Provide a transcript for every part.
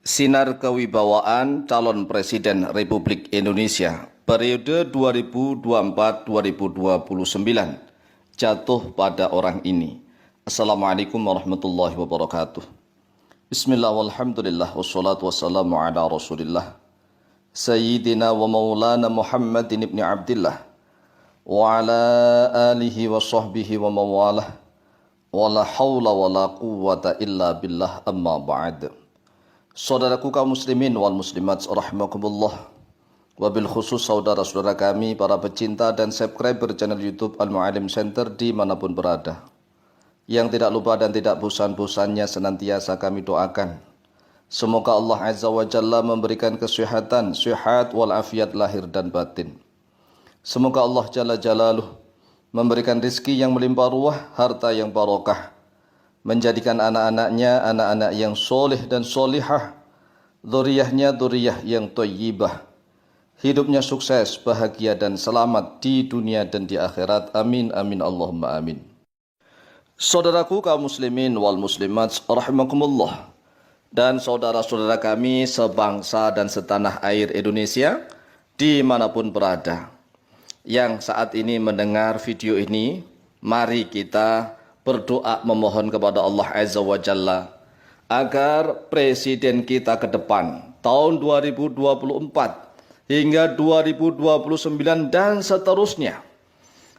Sinar Kewibawaan Calon Presiden Republik Indonesia periode 2024-2029 jatuh pada orang ini. Assalamualaikum warahmatullahi wabarakatuh. Bismillah walhamdulillah wassalatu wassalamu ala rasulillah Sayyidina wa maulana Muhammadin ibn Abdillah wa ala alihi wa sahbihi wa mawalah wa la hawla wa la quwwata illa billah amma ba'd. Saudaraku kaum muslimin wal muslimat rahimakumullah, wabil khusus saudara-saudara kami para pecinta dan subscriber channel YouTube Al-Mu'allim Center dimanapun berada, yang tidak lupa dan tidak bosan-bosannya senantiasa kami doakan semoga Allah Azza wa Jalla memberikan kesehatan, sehat walafiat lahir dan batin. Semoga Allah Jalla Jalaluh memberikan rizki yang melimpah ruah, harta yang barokah, menjadikan anak-anaknya anak-anak yang soleh dan solihah, dzurriyyahnya dzurriyyah yang thayyibah, hidupnya sukses, bahagia dan selamat di dunia dan di akhirat. Amin amin Allahumma amin. Saudaraku kaum muslimin wal muslimat rahimakumullah, dan saudara-saudara kami sebangsa dan setanah air Indonesia dimanapun berada yang saat ini mendengar video ini, mari kita berdoa memohon kepada Allah Azza wa Jalla agar presiden kita ke depan tahun 2024 hingga 2029 dan seterusnya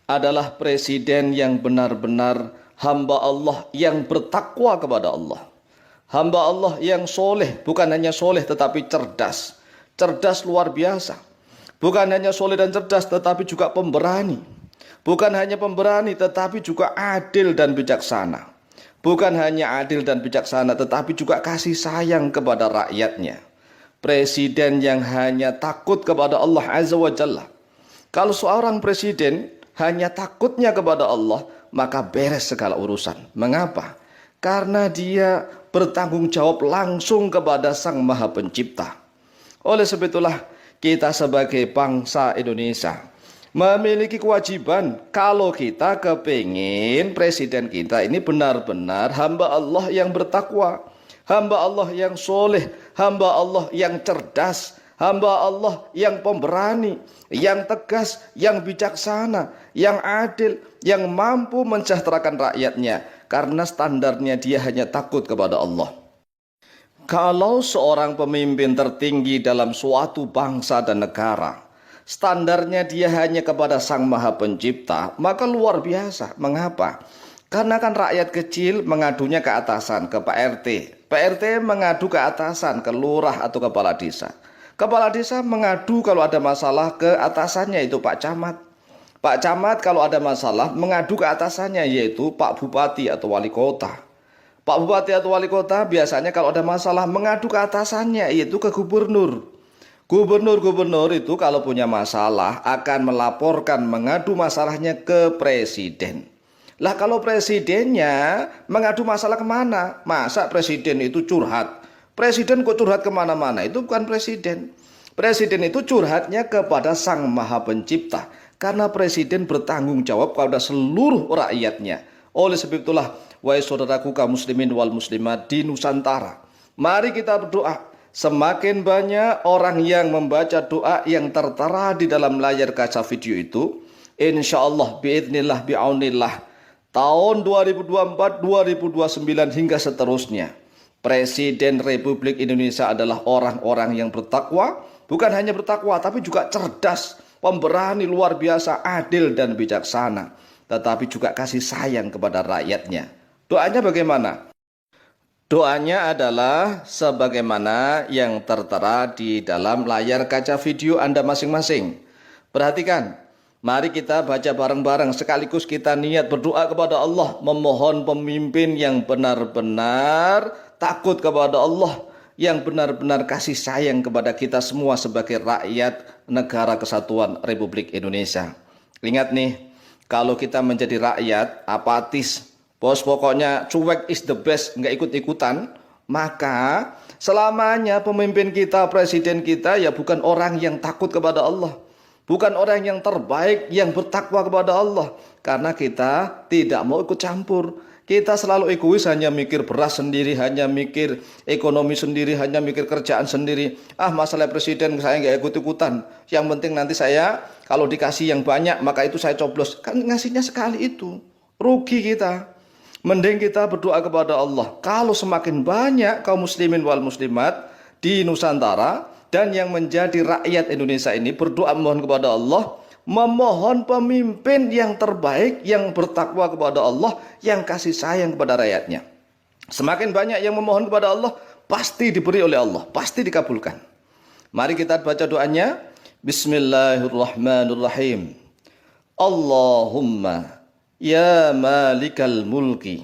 adalah presiden yang benar-benar hamba Allah yang bertakwa kepada Allah, hamba Allah yang soleh, bukan hanya soleh tetapi cerdas, cerdas luar biasa, bukan hanya soleh dan cerdas tetapi juga pemberani. Bukan hanya pemberani tetapi juga adil dan bijaksana. Bukan hanya adil dan bijaksana tetapi juga kasih sayang kepada rakyatnya. Presiden yang hanya takut kepada Allah Azza wa Jalla. Kalau seorang presiden hanya takutnya kepada Allah, maka beres segala urusan. Mengapa? Karena dia bertanggung jawab langsung kepada Sang Maha Pencipta. Oleh sebab itulah kita sebagai bangsa Indonesia memiliki kewajiban kalau kita kepingin presiden kita ini benar-benar hamba Allah yang bertakwa, hamba Allah yang soleh, hamba Allah yang cerdas, hamba Allah yang pemberani, yang tegas, yang bijaksana, yang adil, yang mampu mensejahterakan rakyatnya karena standarnya dia hanya takut kepada Allah. Kalau seorang pemimpin tertinggi dalam suatu bangsa dan negara standarnya dia hanya kepada Sang Maha Pencipta, maka luar biasa. Mengapa? Karena kan rakyat kecil mengadunya ke atasan, ke Pak RT. Pak RT mengadu ke atasan, ke lurah atau kepala desa. Kepala desa mengadu kalau ada masalah ke atasannya, itu Pak Camat. Pak Camat kalau ada masalah mengadu ke atasannya, yaitu Pak Bupati atau Wali Kota. Pak Bupati atau Wali Kota biasanya kalau ada masalah mengadu ke atasannya, yaitu ke Gubernur. Gubernur-gubernur itu kalau punya masalah akan melaporkan, mengadu masalahnya ke presiden. Lah kalau presidennya mengadu masalah kemana? Masa presiden itu curhat? Presiden kok curhat kemana-mana? Itu bukan presiden. Presiden itu curhatnya kepada Sang Maha Pencipta. Karena presiden bertanggung jawab kepada seluruh rakyatnya. Oleh sebab itulah, wahai saudaraku kaum muslimin wal muslimat di Nusantara, mari kita berdoa. Semakin banyak orang yang membaca doa yang tertera di dalam layar kaca video itu, insya Allah biidznillah bi'aunillah tahun 2024, 2029 hingga seterusnya, Presiden Republik Indonesia adalah orang-orang yang bertakwa, bukan hanya bertakwa tapi juga cerdas, pemberani luar biasa, adil dan bijaksana, tetapi juga kasih sayang kepada rakyatnya. Doanya bagaimana? Doanya adalah sebagaimana yang tertera di dalam layar kaca video Anda masing-masing. Perhatikan, mari kita baca bareng-bareng sekaligus kita niat berdoa kepada Allah, memohon pemimpin yang benar-benar takut kepada Allah, yang benar-benar kasih sayang kepada kita semua sebagai rakyat negara kesatuan Republik Indonesia. Ingat nih, kalau kita menjadi rakyat apatis, bos pokoknya cuek is the best, nggak ikut-ikutan, maka selamanya pemimpin kita, presiden kita ya bukan orang yang takut kepada Allah, bukan orang yang terbaik, yang bertakwa kepada Allah. Karena kita tidak mau ikut campur, Kita selalu egois, hanya mikir beras sendiri, hanya mikir ekonomi sendiri, hanya mikir kerjaan sendiri. Masalah presiden saya nggak ikut-ikutan. Yang penting nanti saya kalau dikasih yang banyak maka itu saya coblos. Kan ngasihnya sekali itu. Rugi kita. Mending kita berdoa kepada Allah. Kalau semakin banyak kaum muslimin wal muslimat di Nusantara dan yang menjadi rakyat Indonesia ini berdoa mohon kepada Allah, memohon pemimpin yang terbaik, yang bertakwa kepada Allah, yang kasih sayang kepada rakyatnya. Semakin banyak yang memohon kepada Allah, pasti diberi oleh Allah, pasti dikabulkan. Mari kita baca doanya. Bismillahirrahmanirrahim. Allahumma ya malikal mulki,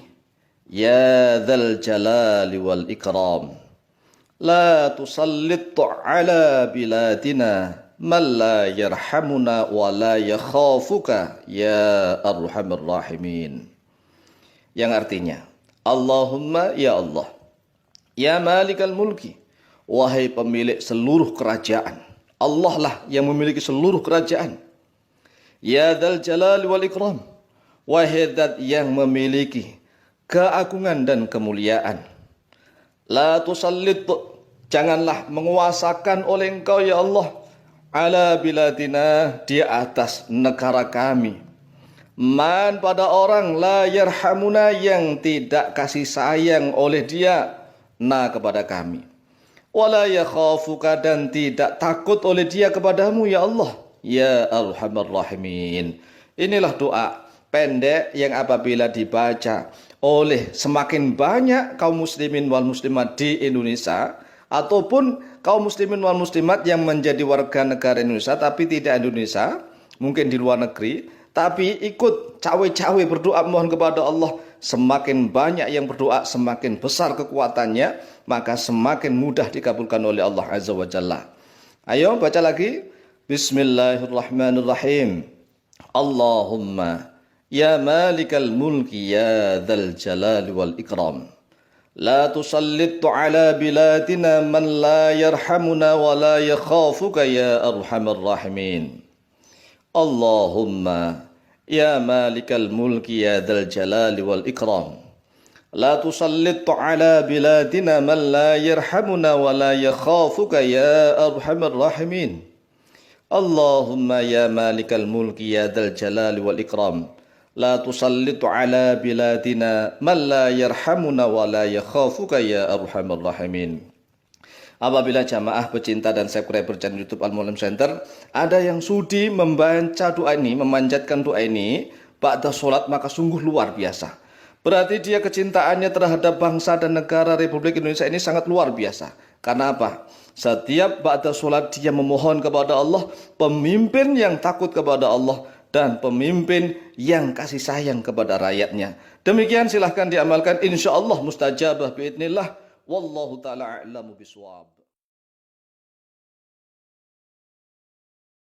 ya dzal jalali wal ikram, la tusallit ala biladina man la yarhamuna wa la yakhafuka ya arhamar rahimin. Yang artinya, Allahumma ya Allah, ya malikal mulki, wahai pemilik seluruh kerajaan. Allah lah yang memiliki seluruh kerajaan. Ya dzal jalali wal ikram, wahai zat yang memiliki keagungan dan kemuliaan. La tusallit, janganlah menguasakan oleh engkau ya Allah, ala biladina, di atas negara kami, man, pada orang la yarhamuna, yang tidak kasih sayang oleh dia na kepada kami, wala yakhafuka, dan tidak takut oleh dia kepadamu ya Allah, ya arhamar rahimin. Inilah doa pendek yang apabila dibaca oleh semakin banyak kaum muslimin wal muslimat di Indonesia, ataupun kaum muslimin wal muslimat yang menjadi warga negara Indonesia tapi tidak Indonesia, mungkin di luar negeri, tapi ikut cawe-cawe berdoa mohon kepada Allah, semakin banyak yang berdoa, semakin besar kekuatannya, maka semakin mudah dikabulkan oleh Allah Azza wa Jalla. Ayo baca lagi. Bismillahirrahmanirrahim. Allahumma ya malikal mulki, ya dzal jalali wal ikram, la tusallitu ala biladina man la yarhamuna wa la yakhafuka ya arhamar rahimin. Allahumma ya malikal mulki, ya dzal jalali wal ikram, la tusallitu ala biladina man la yarhamuna wa la yakhafuka ya arhamar rahimin. Allahumma ya malikal mulki, ya dzal jalali wal ikram, la tusallitu ala biladina man la yarhamuna wa la yakhafuka ya arhamar rahimin. Apabila jamaah pecinta dan subscriber channel YouTube Al-Mu'allim Center ada yang sudi membaca doa ini, memanjatkan doa ini ba'da sholat, maka sungguh luar biasa. Berarti dia kecintaannya terhadap bangsa dan negara Republik Indonesia ini sangat luar biasa. Karena apa? Setiap ba'da sholat dia memohon kepada Allah pemimpin yang takut kepada Allah dan pemimpin yang kasih sayang kepada rakyatnya. Demikian silahkan diamalkan, insya Allah mustajabah biidnillah. Wallahu ta'ala a'lamu biswab.